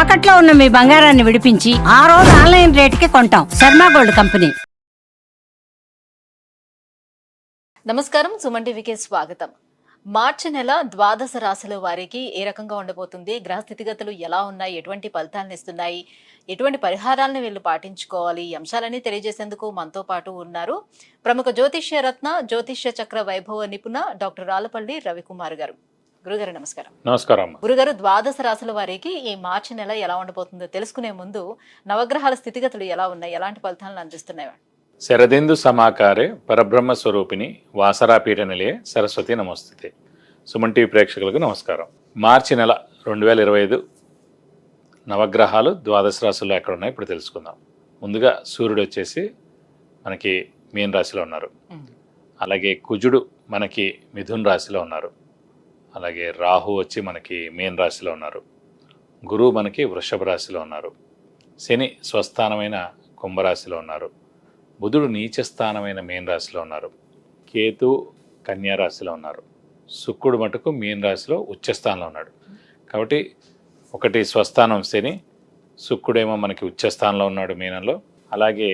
తాకట్లో ఉన్న మీ బంగారాన్ని విడిపించి ఆ రోజు ఆన్లైన్ రేటుకి కొంటాం. Sharma gold company. నమస్కారం, సుమన్ టీవీకి స్వాగతం. మార్చి నెల ద్వాదశ రాశుల వారికి ఏ రకంగా ఉండబోతుంది, గ్రహ స్థితిగతులు ఎలా ఉన్నాయి, ఎటువంటి ఫలితాలను ఇస్తున్నాయి, ఎటువంటి పరిహారాలను వీళ్ళు పాటించుకోవాలి, ఈ అంశాలని తెలియజేసేందుకు మనతో పాటు ఉన్నారు ప్రముఖ జ్యోతిష్య రత్న, జ్యోతిష్య చక్ర వైభవ నిపుణ డాక్టర్ రాళ్లపల్లి రవికుమార్ గారు. గురుగారు నమస్కారం. నమస్కారం. గురుగారు, ద్వాదశ రాశుల వారికి ఈ మార్చి నెల ఎలా ఉండబోతుందో తెలుసుకునే ముందు నవగ్రహాల స్థితిగతులు ఎలా ఉన్నాయి, ఎలాంటి ఫలితాలను అందిస్తున్నాయి? శరదిందు సమాకారే పరబ్రహ్మ స్వరూపిణి వాసరాపీఠ నిలయే సరస్వతి నమస్తే. సుమన్ టీవీ ప్రేక్షకులకు నమస్కారం. మార్చి నెల 2025 నవగ్రహాలు ద్వాదశ రాశుల్లో ఎక్కడ ఉన్నాయి ఇప్పుడు తెలుసుకుందాం. ముందుగా సూర్యుడు వచ్చేసి మనకి మీన రాశిలో ఉన్నారు. అలాగే కుజుడు మనకి మిథున్ రాశిలో ఉన్నారు. అలాగే రాహు వచ్చి మనకి మీన రాశిలో ఉన్నారు. గురువు మనకి వృషభ రాశిలో ఉన్నారు. శని స్వస్థానమైన కుంభరాశిలో ఉన్నారు. బుధుడు నీచస్థానమైన మీన రాశిలో ఉన్నారు. కేతు కన్యా రాశిలో ఉన్నారు. శుక్రుడు మటుకు మీన రాశిలో ఉచ్చస్థానంలో ఉన్నాడు. కాబట్టి ఒకటి స్వస్థానం శని, శుక్రుడేమో మనకి ఉచ్చస్థానంలో ఉన్నాడు మీనంలో. అలాగే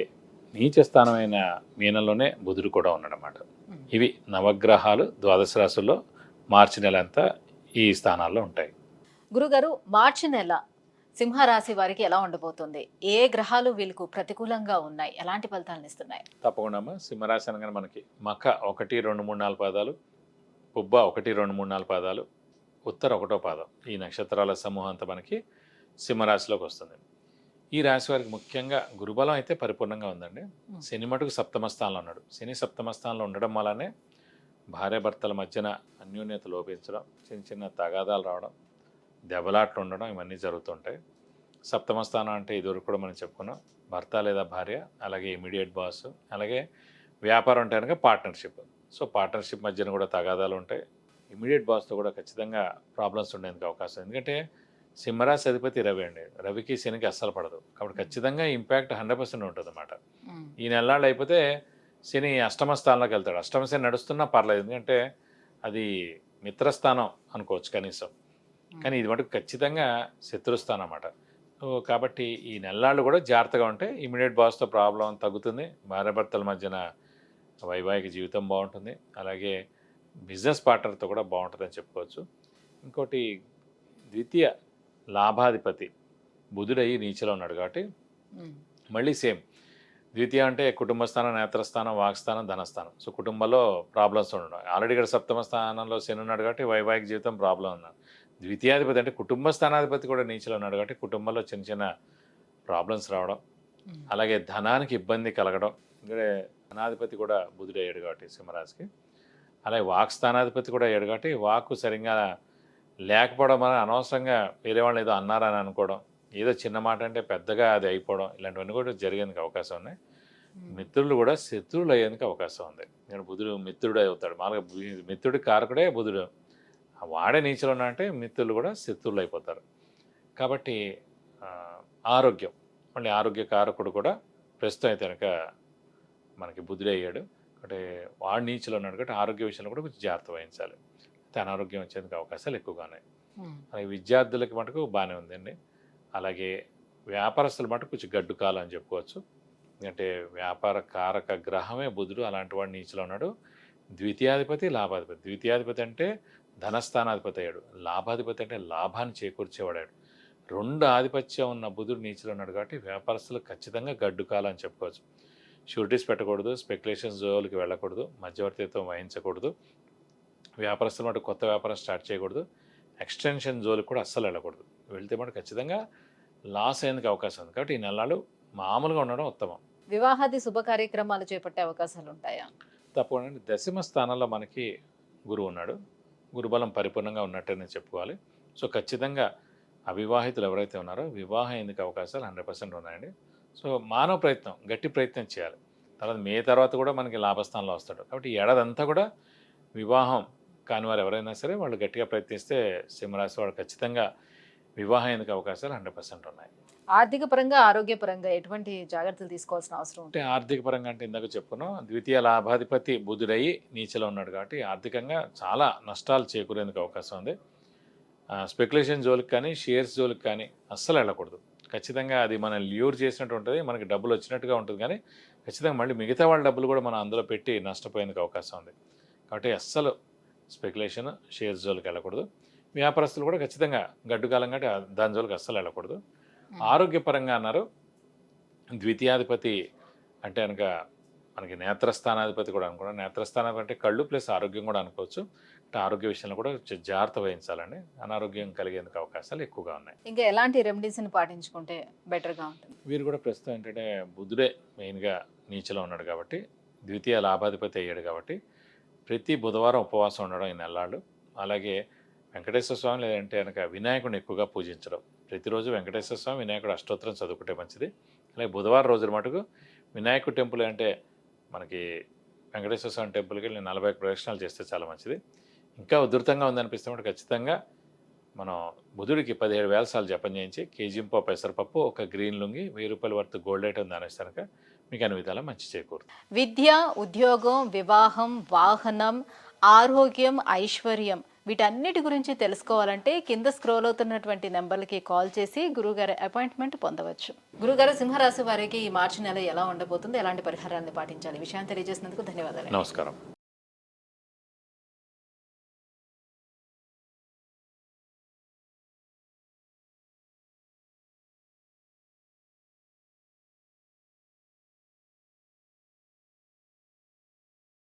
నీచస్థానమైన మీనంలోనే బుధుడు కూడా ఉన్నాడన్నమాట. ఇవి నవగ్రహాలు ద్వాదశ రాశుల్లో మార్చి నెల అంతా ఈ స్థానాల్లో ఉంటాయి. గురుగారు, మార్చి నెల సింహరాశి వారికి ఎలా ఉండబోతుంది? ఏ గ్రహాలు వీళ్ళకు ప్రతికూలంగా ఉన్నాయి, ఎలాంటి ఫలితాలను ఇస్తున్నాయి? తప్పకుండా సింహరాశి అనగానే మనకి మఖ 1, 2, 3, 4 పాదాలు, పుబ్బ 1, 2, 3, 4 పాదాలు, ఉత్తర 1వ పాదం, ఈ నక్షత్రాల సమూహం అంతా మనకి సింహరాశిలోకి వస్తుంది. ఈ రాశి వారికి ముఖ్యంగా గురుబలం అయితే పరిపూర్ణంగా ఉందండి. శని మటుకు సప్తమ స్థానంలో ఉన్నాడు. శని సప్తమ స్థానంలో ఉండడం వల్లనే భార్యాభర్తల మధ్యన అన్యోన్యత లోపించడం, చిన్న చిన్న తగాదాలు రావడం, దెబ్బలాట్లు ఉండడం, ఇవన్నీ జరుగుతుంటాయి. సప్తమ స్థానం అంటే ఇదివరకు కూడా మనం చెప్పుకున్నాం, భర్త లేదా భార్య, అలాగే ఇమీడియట్ బాస్, అలాగే వ్యాపారం అంటే కనుక పార్ట్నర్షిప్. సో పార్ట్నర్షిప్ మధ్యన కూడా తగాదాలు ఉంటాయి. ఇమీడియట్ బాస్తో కూడా ఖచ్చితంగా ప్రాబ్లమ్స్ ఉండేందుకు అవకాశం. ఎందుకంటే సింహరాశి అధిపతి రవి అండి. రవికి శనికి అస్సలు పడదు. కాబట్టి ఖచ్చితంగా ఇంపాక్ట్ 100% ఉంటుంది అన్నమాట. ఈ నెలలు అయిపోతే శని అష్టమ స్థానంలోకి వెళ్తాడు. అష్టమ శని నడుస్తున్నా పర్లేదు, ఎందుకంటే అది మిత్రస్థానం అనుకోవచ్చు కనీసం. కానీ ఇది మటుకు ఖచ్చితంగా శత్రుస్థానం అన్నమాట. కాబట్టి ఈ నెలలు కూడా జాగ్రత్తగా ఉంటే ఇమీడియట్ బాస్తో ప్రాబ్లం తగ్గుతుంది. భార్యాభర్తల మధ్యన వైవాహిక జీవితం బాగుంటుంది. అలాగే బిజినెస్ పార్ట్నర్తో కూడా బాగుంటుందని చెప్పుకోవచ్చు. ఇంకోటి ద్వితీయ లాభాధిపతి బుధుడయ్యి నీచలో ఉన్నాడు. కాబట్టి మళ్ళీ సేమ్ ద్వితీయ అంటే కుటుంబ స్థానం, నేత్రస్థానం, వాక్స్థానం, ధనస్థానం. సో కుటుంబంలో ప్రాబ్లమ్స్ ఉండడం. ఆల్రెడీ ఇక్కడ సప్తమ స్థానంలో శని ఉన్నాడు కాబట్టి వైవాహిక జీవితం ప్రాబ్లం ఉన్నాడు. ద్వితీయాధిపతి అంటే కుటుంబ స్థానాధిపతి కూడా నీచలో ఉన్నాడు కాబట్టి కుటుంబంలో చిన్న చిన్న ప్రాబ్లమ్స్ రావడం, అలాగే ధనానికి ఇబ్బంది కలగడం. ఎందుకంటే ధనాధిపతి కూడా బుధుడు అయ్యాడు కాబట్టి సింహరాశికి. అలాగే వాక్ స్థానాధిపతి కూడా అయ్యాడు కాబట్టి వాక్కు సరిగ్గా లేకపోవడం వల్ల అనవసరంగా వేరే వాళ్ళు ఏదో అన్నారని అనుకోవడం, ఏదో చిన్న మాట అంటే పెద్దగా అది అయిపోవడం, ఇలాంటివన్నీ కూడా జరిగేందుకు అవకాశం ఉన్నాయి. మిత్రులు కూడా శత్రువులు అయ్యేందుకు అవకాశం ఉంది. నేను బుధుడు మిత్రుడు అవుతాడు. మామూలుగా మిత్రుడి కారకుడే బుధుడు. వాడే నీచలో ఉన్నా అంటే మిత్రులు కూడా శత్రువులు అయిపోతారు. కాబట్టి ఆరోగ్యం, మళ్ళీ ఆరోగ్య కారకుడు కూడా ప్రస్తుతం అయితే కనుక మనకి బుధుడే అయ్యాడు. అంటే వాడు నీచలో ఉన్నాడు కాబట్టి ఆరోగ్య విషయంలో కూడా కొంచెం జాగ్రత్త వహించాలి. అయితే అనారోగ్యం వచ్చేందుకు అవకాశాలు ఎక్కువగా ఉన్నాయి. అలాగే విద్యార్థులకి మటుకు బాగానే ఉందండి. అలాగే వ్యాపారస్తుల మటుకు కొంచెం గడ్డు కాలం అని చెప్పుకోవచ్చు. ఎందుకంటే వ్యాపార కారక గ్రహమే బుధుడు, అలాంటి వాడు నీచలో ఉన్నాడు. ద్వితీయాధిపతి, లాభాధిపతి. ద్వితీయాధిపతి అంటే ధనస్థానాధిపతి అయ్యాడు. లాభాధిపతి అంటే లాభాన్ని చేకూర్చేవాడాడు. 2 ఆధిపత్యం ఉన్న బుధుడు నీచలో ఉన్నాడు కాబట్టి వ్యాపారస్తులు ఖచ్చితంగా గడ్డు కాలం అని చెప్పుకోవచ్చు. షూరిటీస్ పెట్టకూడదు, స్పెక్యులేషన్స్ జోలికి వెళ్ళకూడదు, మధ్యవర్తిత్వం వహించకూడదు, వ్యాపారస్తులు మటు కొత్త వ్యాపారం స్టార్ట్ చేయకూడదు, ఎక్స్టెన్షన్ జోలికి కూడా అస్సలు వెళ్ళకూడదు. వెళ్తే మటు ఖచ్చితంగా లాస్ అయ్యేందుకు అవకాశం ఉంది. కాబట్టి ఈ నెలలు మామూలుగా ఉండడం ఉత్తమం. వివాహాది శుభ కార్యక్రమాలు చేపట్టే అవకాశాలు ఉంటాయా? తప్పకుండా. దశమ స్థానంలో మనకి గురువు ఉన్నాడు. గురుబలం పరిపూర్ణంగా ఉన్నట్టనే చెప్పుకోవాలి. సో ఖచ్చితంగా అవివాహితులు ఎవరైతే ఉన్నారో వివాహం ఎందుకు అవకాశాలు 100% ఉన్నాయండి. సో మానవ ప్రయత్నం, గట్టి ప్రయత్నం చేయాలి. తర్వాత మే తర్వాత కూడా మనకి లాభస్థానంలో వస్తాడు. కాబట్టి ఈ ఏడాది అంతా కూడా వివాహం కాని వారు ఎవరైనా సరే వాళ్ళు గట్టిగా ప్రయత్నిస్తే సింహరాశి వాడు ఖచ్చితంగా వివాహం ఎందుకు అవకాశాలు 100% ఉన్నాయి. ఆర్థిక పరంగా, ఆరోగ్యపరంగా ఎటువంటి జాగ్రత్తలు తీసుకోవాల్సిన అవసరం అంటే ఆర్థిక పరంగా అంటే ఇందాక చెప్పుకున్నాం, ద్వితీయ లాభాధిపతి బుధుడయ్యి నీచలో ఉన్నాడు కాబట్టి ఆర్థికంగా చాలా నష్టాలు చేకూరేందుకు అవకాశం ఉంది. స్పెక్యులేషన్ జోలికి కానీ షేర్స్ జోలికి కానీ అస్సలు వెళ్ళకూడదు. ఖచ్చితంగా అది మనం ల్యూర్ చేసినట్టు ఉంటుంది, మనకి డబ్బులు వచ్చినట్టుగా ఉంటుంది, కానీ ఖచ్చితంగా మళ్ళీ మిగతా వాళ్ళ డబ్బులు కూడా మనం అందులో పెట్టి నష్టపోయేందుకు అవకాశం ఉంది. కాబట్టి అస్సలు స్పెక్యులేషన్ షేర్స్ జోలికి వెళ్ళకూడదు. వ్యాపారస్తులు కూడా ఖచ్చితంగా గడ్డుకాలం కంటే దాని జోలికి అస్సలు వెళ్ళకూడదు. ఆరోగ్యపరంగా అన్నారు, ద్వితీయాధిపతి అంటే కనుక మనకి నేత్రస్థానాధిపతి కూడా అనుకున్నాం. నేత్రస్థానాధిపతి అంటే కళ్ళు ప్లస్ ఆరోగ్యం కూడా అనుకోవచ్చు. అంటే ఆరోగ్య విషయంలో కూడా జాగ్రత్త వహించాలండి. అనారోగ్యం కలిగేందుకు అవకాశాలు ఎక్కువగా ఉన్నాయి. ఇంకా ఎలాంటి రెమెడీస్ని పాటించుకుంటే బెటర్గా ఉంటుంది? వీరు కూడా ప్రస్తుతం ఏంటంటే బుధుడే మెయిన్గా నీచలో ఉన్నాడు కాబట్టి, ద్వితీయ లాభాధిపతి అయ్యాడు కాబట్టి ప్రతి బుధవారం ఉపవాసం ఉండడం ఈ నెల్లాళ్ళు. అలాగే వెంకటేశ్వర స్వామి లేదంటే కనుక వినాయకుడిని ఎక్కువగా పూజించడం. ప్రతిరోజు వెంకటేశ్వర స్వామి వినాయకుడు అష్టోత్తరం చదువుకుంటే మంచిది. అలాగే బుధవారం రోజుల మటుకు వినాయకుడు టెంపుల్ అంటే మనకి వెంకటేశ్వర స్వామి టెంపుల్కి వెళ్ళి 40 ప్రదక్షిణాలు చేస్తే చాలా మంచిది. ఇంకా ఉధృతంగా ఉందనిపిస్తే మటు ఖచ్చితంగా మనం బుధుడికి 17,000 సార్లు జపం చేయించి కేజీంపో పెసరపప్పు, ఒక గ్రీన్ లుంగి, 1000 రూపాయల వర్త్ గోల్డ్ ఐటమ్ దానిస్తే కనుక మీకు అన్ని విధాలా మంచి చేకూరుతుంది. విద్య, ఉద్యోగం, వివాహం, వాహనం, ఆరోగ్యం, ఐశ్వర్యం వీటన్నిటి గురించి తెలుసుకోవాలంటే కింద స్క్రోల్ అవుతున్నటువంటి నెంబర్లకి కాల్ చేసి గురుగారి అపాయింట్మెంట్ పొందవచ్చు. గురుగారు, సింహరాశి వారికి ఈ మార్చి నెల ఎలా ఉండబోతుంది, ఎలాంటి పరిహారాన్ని పాటించాలి, విషయాన్ని తెలియజేసినందుకు ధన్యవాదాలు. నమస్కారం.